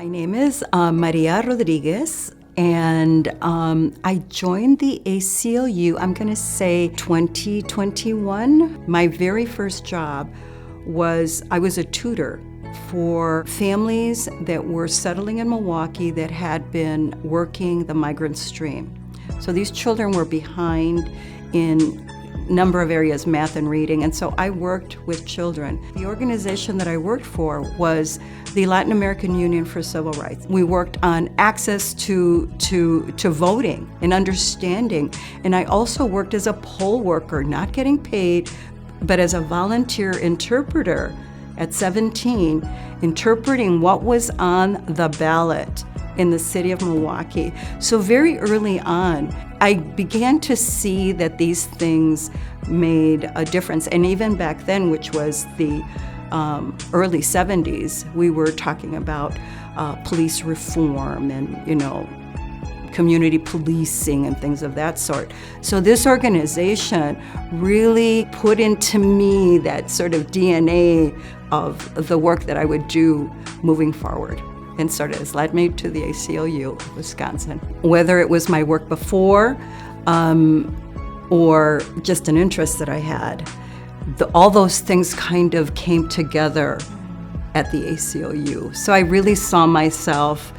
My name is Maria Rodriguez, and I joined the ACLU, I'm going to say 2021. My very first job was, I was a tutor for families that were settling in Milwaukee that had been working the migrant stream. So these children were behind in number of areas, math and reading, and so I worked with children. The organization that I worked for was the Latin American Union for Civil Rights. We worked on access to voting and understanding, and I also worked as a poll worker, not getting paid, but as a volunteer interpreter at 17, interpreting what was on the ballot in the city of Milwaukee. So very early on, I began to see that these things made a difference. And even back then, which was the early 70s, we were talking about police reform and, community policing and things of that sort. So this organization really put into me that sort of DNA of the work that I would do moving forward. And sort of has led me to the ACLU of Wisconsin. Whether it was my work before or just an interest that I had, all those things kind of came together at the ACLU. So I really saw myself,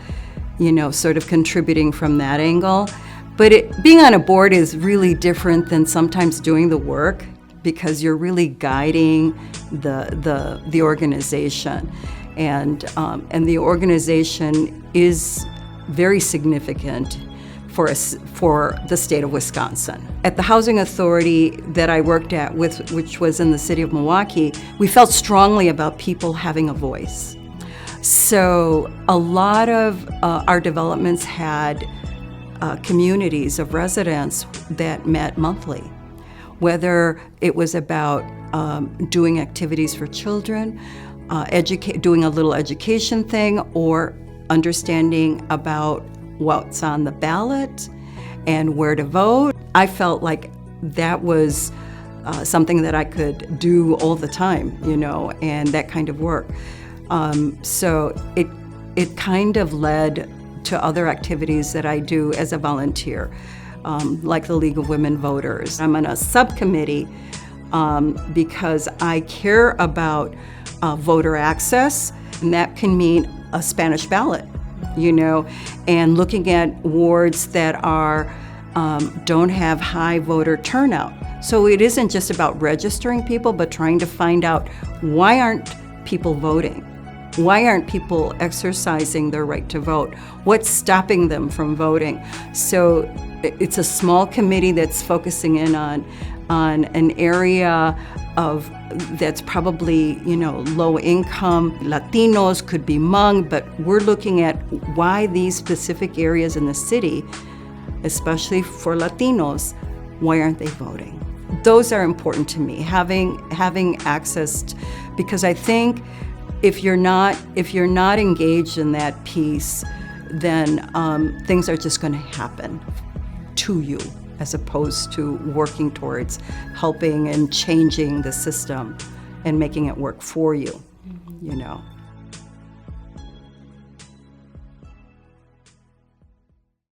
sort of contributing from that angle. But being on a board is really different than sometimes doing the work, because you're really guiding the organization. And the organization is very significant for the state of Wisconsin. At the housing authority that I worked at, which was in the city of Milwaukee, we felt strongly about people having a voice. So a lot of our developments had communities of residents that met monthly, whether it was about doing activities for children, doing a little education thing, or understanding about what's on the ballot and where to vote. I felt like that was something that I could do all the time, and that kind of work. So it kind of led to other activities that I do as a volunteer, like the League of Women Voters. I'm on a subcommittee because I care about voter access, and that can mean a Spanish ballot, and looking at wards that don't have high voter turnout. So it isn't just about registering people, but trying to find out, why aren't people voting? Why aren't people exercising their right to vote? What's stopping them from voting? So it's a small committee that's focusing in on an area that's probably, low income. Latinos could be Hmong, but we're looking at why these specific areas in the city, especially for Latinos, why aren't they voting? Those are important to me, having access, because I think if you're not engaged in that piece, then things are just going to happen to you, as opposed to working towards helping and changing the system and making it work for you,